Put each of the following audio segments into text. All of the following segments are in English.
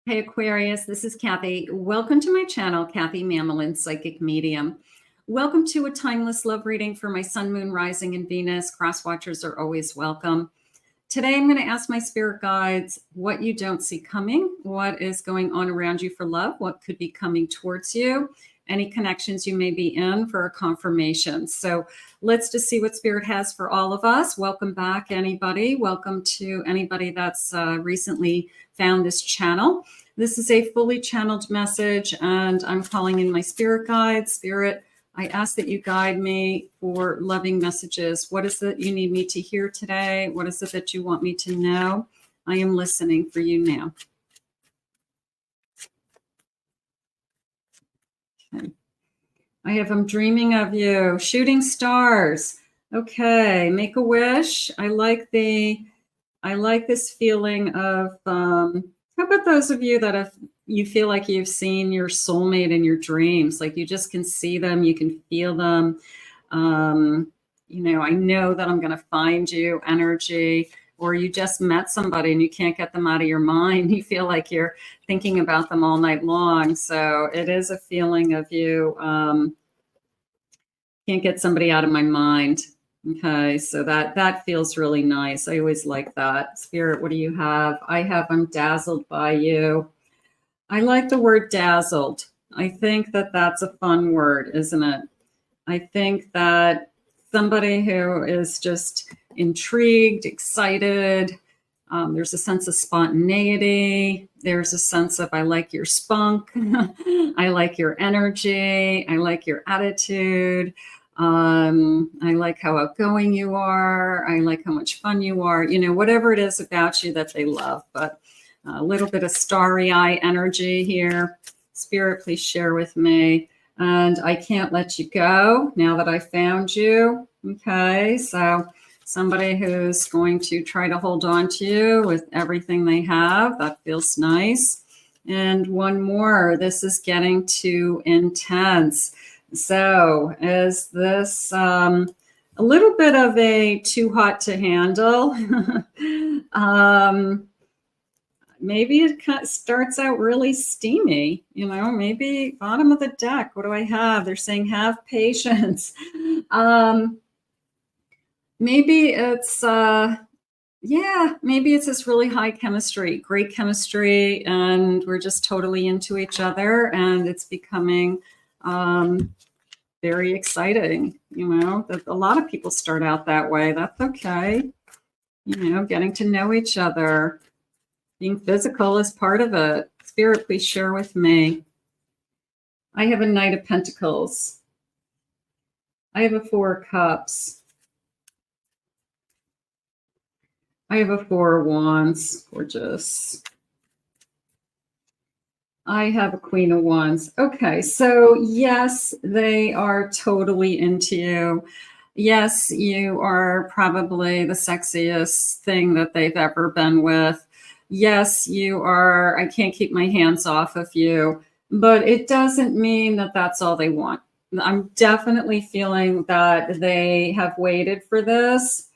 Hey Aquarius, this is Kathy. Welcome to my channel, Kathy Mamolen, Psychic Medium. Welcome to a timeless love reading for my Sun, Moon, Rising, and Venus. Cross watchers are always welcome. Today I'm going to ask my spirit guides what you don't see coming, what is going on around you for love, what could be coming towards you, any connections you may be in for a confirmation. So let's just see what spirit has for all of us. Welcome back, anybody. Welcome to anybody that's recently found this channel. This is a fully channeled message, and I'm calling in my spirit guides. Spirit, I ask that you guide me for loving messages. What is it you need me to hear today? What is it that you want me to know? I am listening for you now. Okay. I have I'm dreaming of you. Shooting stars. Okay, make a wish. I like this feeling of how about those of you that you feel like you've seen your soulmate in your dreams, like you just can see them, you can feel them. You know, I know that I'm going to find you energy, or you just met somebody and you can't get them out of your mind. You feel like you're thinking about them all night long. So it is a feeling of you can't get somebody out of my mind. Okay, so that feels really nice. I always like that. Spirit, what do you have? I have I'm dazzled by you. I like the word dazzled. I think that that's a fun word, isn't it? I think that somebody who is just intrigued, excited, there's a sense of spontaneity. There's a sense of I like your spunk. I like your energy. I like your attitude. I like how outgoing you are. I like how much fun you are. You know, whatever it is about you that they love. But a little bit of starry eye energy here. Spirit, please share with me. And I can't let you go now that I found you. Okay, so somebody who's going to try to hold on to you with everything they have. That feels nice. And one more. This is getting too intense. So is this a little bit of a too hot to handle? Maybe it starts out really steamy, you know, maybe bottom of the deck. What do I have? They're saying have patience. Maybe it's, maybe it's this really high chemistry, great chemistry, and we're just totally into each other, and it's becoming very exciting. You know, a lot of people start out that way. That's okay. You know, getting to know each other, being physical is part of it. Spirit, please share with me. I have a Knight of Pentacles. I have a Four of Cups. I have a Four of Wands. Gorgeous. I have a Queen of Wands. Okay, so yes, they are totally into you. Yes, you are probably the sexiest thing that they've ever been with. Yes, you are. I can't keep my hands off of you, but it doesn't mean that that's all they want. I'm definitely feeling that they have waited for this.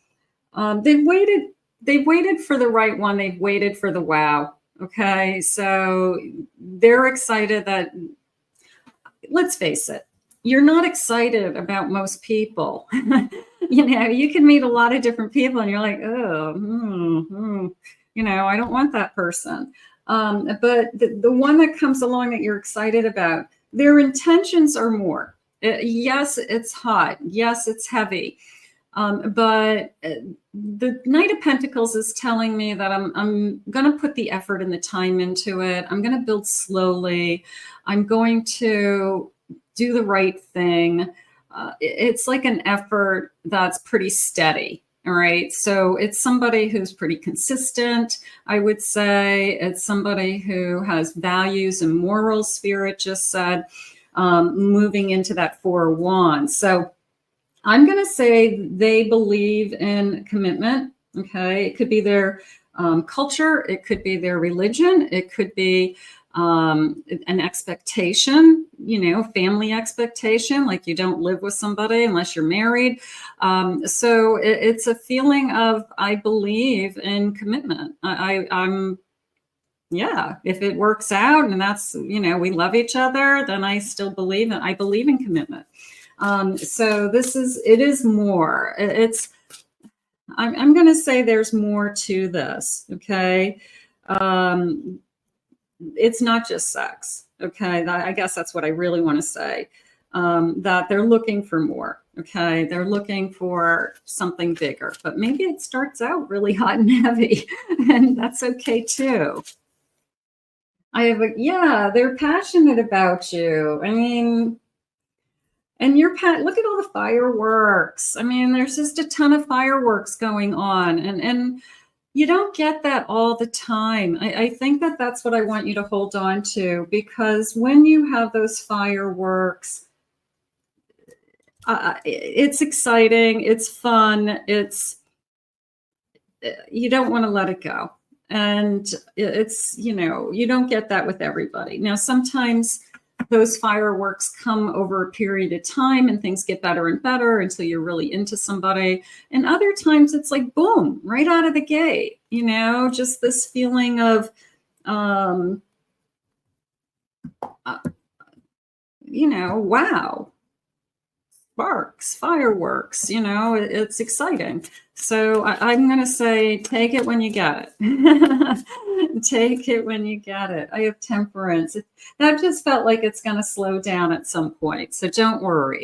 They've waited for the right one. They've waited for the wow. Okay, so they're excited that, let's face it, you're not excited about most people. You know, you can meet a lot of different people and you're like, oh, you know, I don't want that person. But the one that comes along that you're excited about, their intentions are more. Yes, it's hot. Yes, it's heavy. But the Knight of Pentacles is telling me that I'm going to put the effort and the time into it. I'm going to build slowly. I'm going to do the right thing. It's like an effort that's pretty steady. All right. So it's somebody who's pretty consistent, I would say. It's somebody who has values and morals, Spirit just said, moving into that Four of Wands. So I'm going to say they believe in commitment. Okay. It could be their culture. It could be their religion. It could be an expectation, you know, family expectation, like you don't live with somebody unless you're married. So it's a feeling of, I believe in commitment. I'm yeah, if it works out and that's, we love each other, then I still believe I believe in commitment. So it is more. I'm going to say there's more to this. Okay. It's not just sex. Okay. I guess that's what I really want to say. That they're looking for more. Okay. They're looking for something bigger, but maybe it starts out really hot and heavy, and that's okay too. They're passionate about you. I mean, and look at all the fireworks. I mean, there's just a ton of fireworks going on, and you don't get that all the time. I think that's what I want you to hold on to, because when you have those fireworks, it's exciting, it's fun, you don't want to let it go. And it's, you don't get that with everybody. Now, sometimes those fireworks come over a period of time and things get better and better until you're really into somebody. And other times it's like, boom, right out of the gate, just this feeling of, wow. Sparks, fireworks, it's exciting. So I'm going to say, take it when you get it. Take it when you get it. I have temperance. That just felt like it's going to slow down at some point. So don't worry,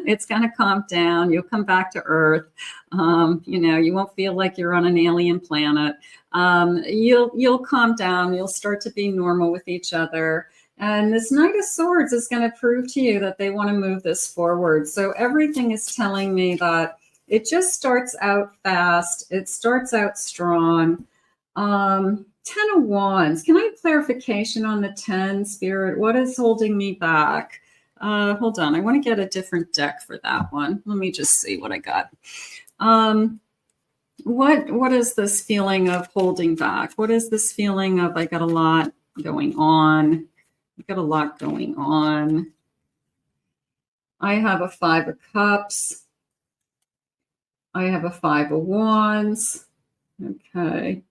it's going to calm down. You'll come back to Earth. You won't feel like you're on an alien planet. You'll calm down. You'll start to be normal with each other. And this Knight of Swords is going to prove to you that they want to move this forward. So everything is telling me that it just starts out fast. It starts out strong. 10 of Wands. Can I have clarification on the 10, Spirit? What is holding me back? Hold on. I want to get a different deck for that one. Let me just see what I got. What is this feeling of holding back? What is this feeling of I got a lot going on? I've got a lot going on. I have a 5 of Cups. I have a 5 of Wands. Okay.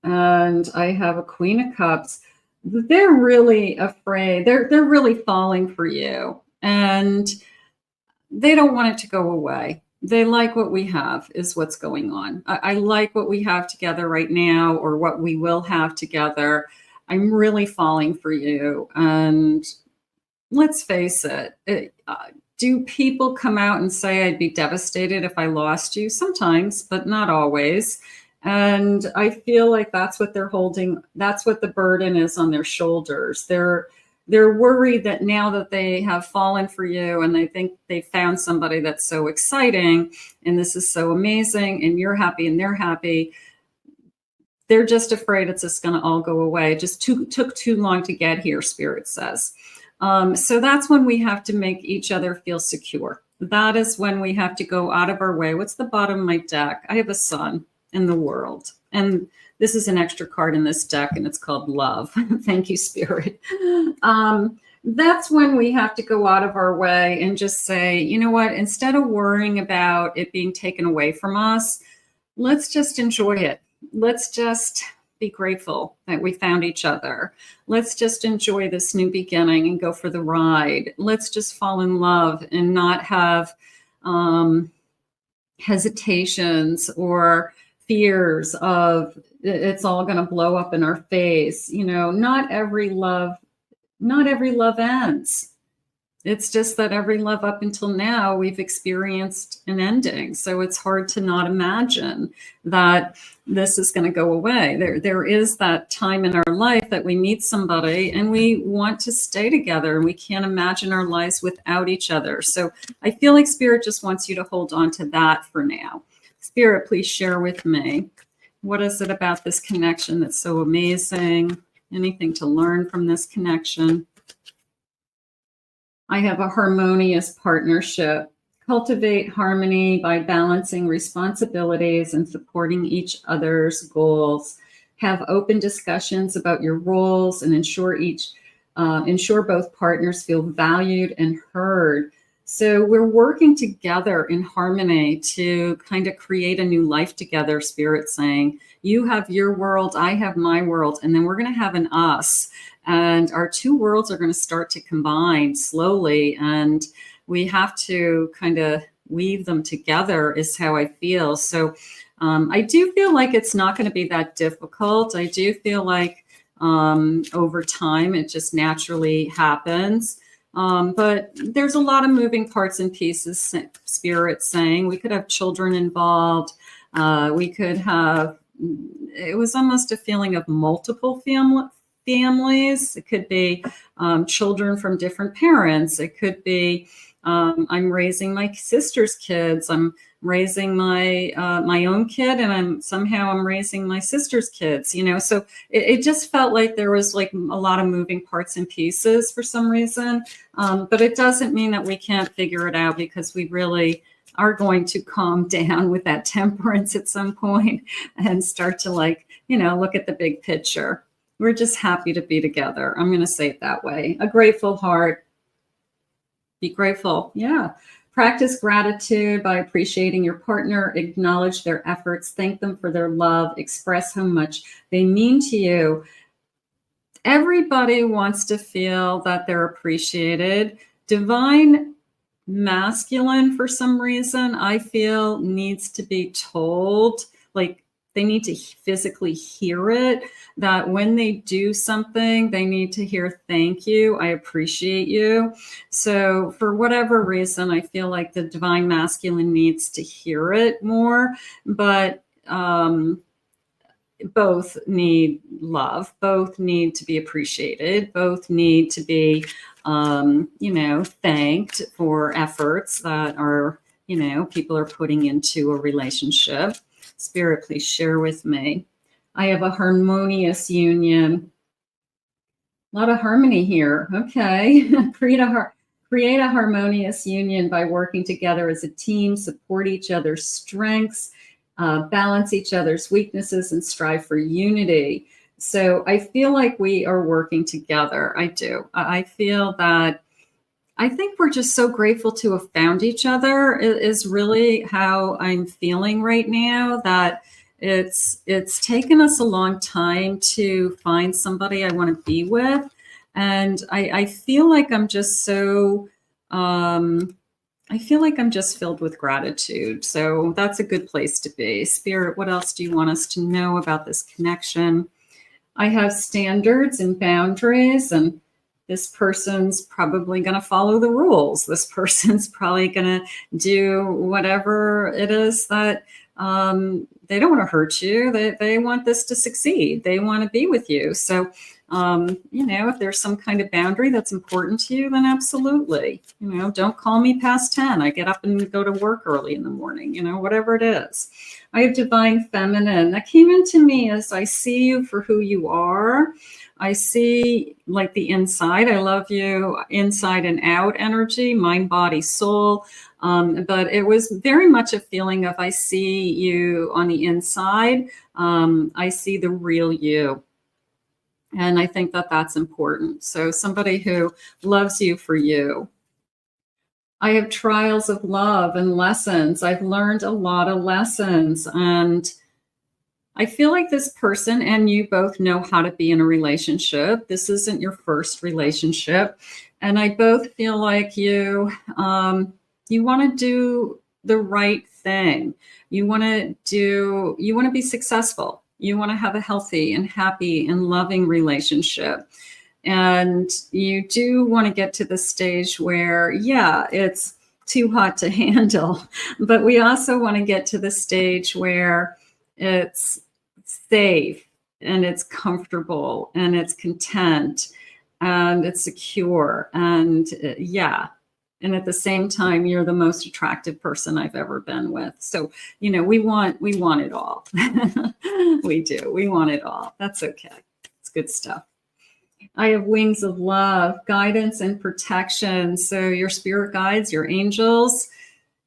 And I have a Queen of Cups. They're really afraid. They're really falling for you. And they don't want it to go away. They like what we have is what's going on. I like what we have together right now, or what we will have together. I'm really falling for you. And let's face it, do people come out and say I'd be devastated if I lost you? Sometimes, but not always. And I feel like that's what they're holding. That's what the burden is on their shoulders. They're worried that now that they have fallen for you and they think they found somebody that's so exciting and this is so amazing and you're happy and they're happy, they're just afraid it's just going to all go away. It just took too long to get here, Spirit says. So that's when we have to make each other feel secure. That is when we have to go out of our way. What's the bottom of my deck? I have a sun in the world. And this is an extra card in this deck, and it's called Love. Thank you, Spirit. That's when we have to go out of our way and just say, you know what, instead of worrying about it being taken away from us, let's just enjoy it. Let's just be grateful that we found each other. Let's just enjoy this new beginning and go for the ride. Let's just fall in love and not have hesitations or fears of it's all going to blow up in our face. Not every love ends. It's just that every love up until now, we've experienced an ending. So it's hard to not imagine that this is going to go away. There is that time in our life that we meet somebody and we want to stay together, and we can't imagine our lives without each other. So I feel like Spirit just wants you to hold on to that for now. Spirit, please share with me. What is it about this connection that's so amazing? Anything to learn from this connection? I have a harmonious partnership. Cultivate harmony by balancing responsibilities and supporting each other's goals. Have open discussions about your roles and ensure both partners feel valued and heard. So we're working together in harmony to kind of create a new life together, Spirit saying, you have your world, I have my world, and then we're going to have an us. And our two worlds are going to start to combine slowly. And we have to kind of weave them together is how I feel. So I do feel like it's not going to be that difficult. I do feel like over time, it just naturally happens. But there's a lot of moving parts and pieces, Spirit saying. We could have children involved. We could have, it was almost a feeling of multiple families. It could be children from different parents. It could be I'm raising my sister's kids. I'm raising my my own kid, and I'm raising my sister's kids. You know, so it just felt like there was like a lot of moving parts and pieces for some reason. But it doesn't mean that we can't figure it out, because we really are going to calm down with that temperance at some point and start to, like, you know, look at the big picture. We're just happy to be together. I'm going to say it that way. A grateful heart. Be grateful. Yeah. Practice gratitude by appreciating your partner, acknowledge their efforts, thank them for their love, express how much they mean to you. Everybody wants to feel that they're appreciated. Divine masculine, for some reason, I feel needs to be told, like, they need to physically hear it, that when they do something, they need to hear, thank you, I appreciate you. So for whatever reason, I feel like the divine masculine needs to hear it more, but both need love, both need to be appreciated, both need to be, you know, thanked for efforts that are, you know, people are putting into a relationship. Spirit, please share with me. I have a harmonious union. A lot of harmony here. Okay. Create a harmonious union by working together as a team, support each other's strengths, balance each other's weaknesses, and strive for unity. So I feel like we are working together. I do. I feel that, I think we're just so grateful to have found each other, is really how I'm feeling right now, that it's taken us a long time to find somebody I want to be with. And I feel like I'm just so, I feel like I'm just filled with gratitude. So that's a good place to be. Spirit, what else do you want us to know about this connection? I have standards and boundaries, and this person's probably going to follow the rules. This person's probably going to do whatever it is that they don't want to hurt you. They want this to succeed. They want to be with you. So, you know, if there's some kind of boundary that's important to you, then absolutely. You know, don't call me past 10. I get up and go to work early in the morning, you know, whatever it is. I have divine feminine. That came into me as I see you for who you are. I see like the inside. I love you inside and out energy, mind, body, soul. But it was very much a feeling of, I see you on the inside. I see the real you. And I think that that's important. So somebody who loves you for you. I have trials of love and lessons. I've learned a lot of lessons, and I feel like this person and you both know how to be in a relationship. This isn't your first relationship. And I both feel like you want to do the right thing. You want to be successful. You want to have a healthy and happy and loving relationship. And you do want to get to the stage where, yeah, it's too hot to handle, but we also want to get to the stage where it's safe and it's comfortable and it's content and it's secure. And yeah. And at the same time, you're the most attractive person I've ever been with. So, you know, we want it all. We do. We want it all. That's okay. It's good stuff. I have wings of love, guidance and protection. So your spirit guides, your angels,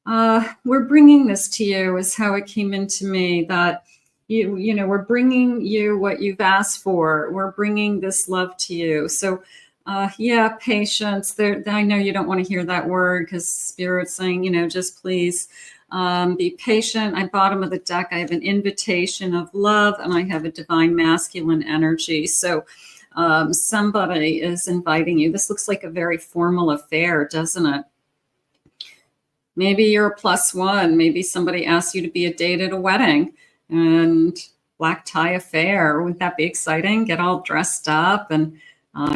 we're bringing this to you, is how it came into me, that you know, we're bringing you what you've asked for. We're bringing this love to you. So Yeah, patience. There, I know you don't want to hear that word because Spirit's saying, just please be patient. At bottom of the deck, I have an invitation of love, and I have a divine masculine energy. So somebody is inviting you. This looks like a very formal affair, doesn't it? Maybe you're a +1. Maybe somebody asked you to be a date at a wedding and black tie affair. Wouldn't that be exciting? Get all dressed up and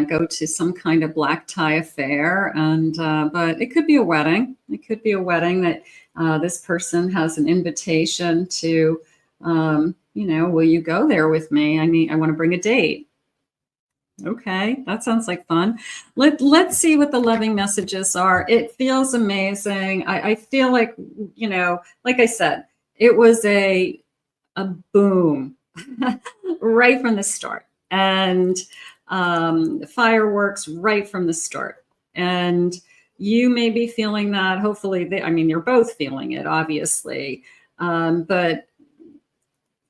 go to some kind of black tie affair. And but it could be a wedding. It could be a wedding that this person has an invitation to, will you go there with me? I want to bring a date. Okay, that sounds like fun. Let's see what the loving messages are. It feels amazing. I feel like, like I said, it was a boom right from the start, and fireworks right from the start. And you may be feeling that. Hopefully, you're both feeling it, obviously, but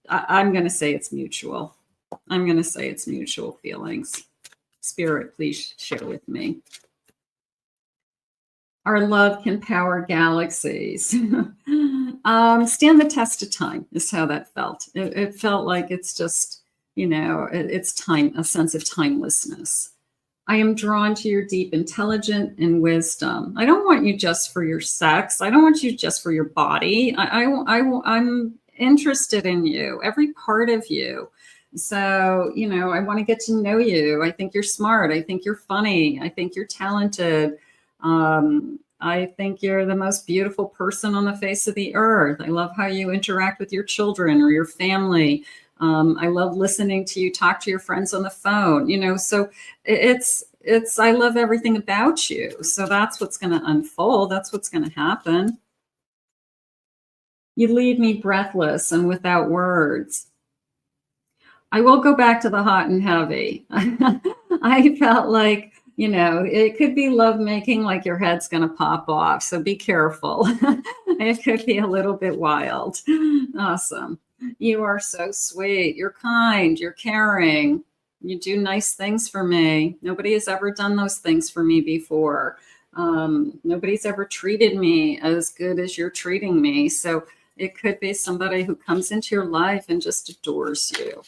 I'm going to say it's mutual. I'm going to say it's mutual feelings. Spirit, please share with me. Our love can power galaxies. Stand the test of time is how that felt. It felt like it's just, it's time, a sense of timelessness. I am drawn to your deep intelligence and wisdom. I don't want you just for your sex. I don't want you just for your body. I'm interested in you, every part of you. So, I want to get to know you. I think you're smart. I think you're funny. I think you're talented. I think you're the most beautiful person on the face of the earth. I love how you interact with your children or your family. I love listening to you talk to your friends on the phone, so I love everything about you. So that's what's going to unfold. That's what's going to happen. You leave me breathless and without words. I will go back to the hot and heavy. I felt like, it could be lovemaking, like your head's going to pop off. So be careful. It could be a little bit wild. Awesome. You are so sweet. You're kind. You're caring. You do nice things for me. Nobody has ever done those things for me before. Nobody's ever treated me as good as you're treating me. So it could be somebody who comes into your life and just adores you.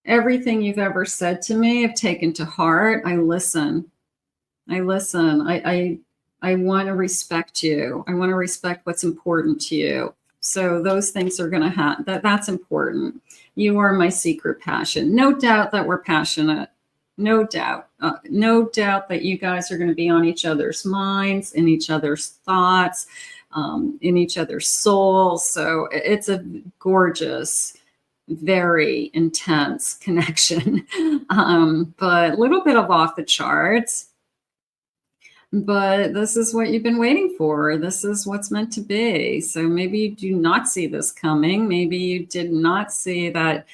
Everything you've ever said to me, I've taken to heart. I listen. I want to respect you. I want to respect what's important to you. So those things are going to happen. That's important. You are my secret passion. No doubt that we're passionate. No doubt. No doubt that you guys are going to be on each other's minds, in each other's thoughts, in each other's souls. So it's a gorgeous, very intense connection, but a little bit of off the charts. But this is what you've been waiting for. This is what's meant to be. So maybe you do not see this coming. Maybe you did not see that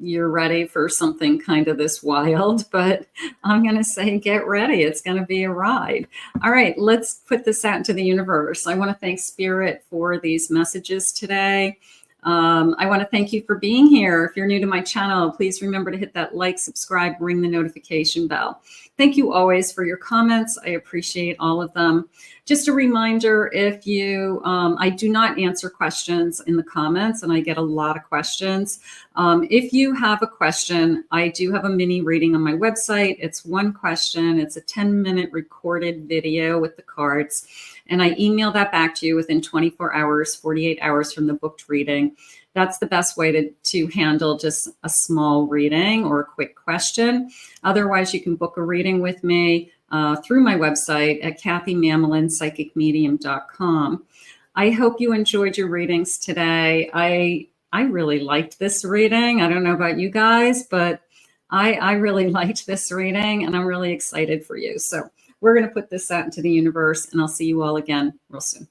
you're ready for something kind of this wild, but I'm going to say get ready. It's going to be a ride. All right, let's put this out into the universe. I want to thank Spirit for these messages today. I want to thank you for being here. If you're new to my channel, please remember to hit that like, subscribe, ring the notification bell. Thank you always for your comments. I appreciate all of them. Just a reminder, if you, I do not answer questions in the comments, and I get a lot of questions. If you have a question, I do have a mini reading on my website. It's one question. It's a 10-minute recorded video with the cards. And I email that back to you within 24 hours, 48 hours from the booked reading. That's the best way to handle just a small reading or a quick question. Otherwise, you can book a reading with me through my website at KathyMamolenPsychicMedium.com. I hope you enjoyed your readings today. I really liked this reading. I don't know about you guys, but I really liked this reading, and I'm really excited for you. So we're going to put this out into the universe, and I'll see you all again real soon.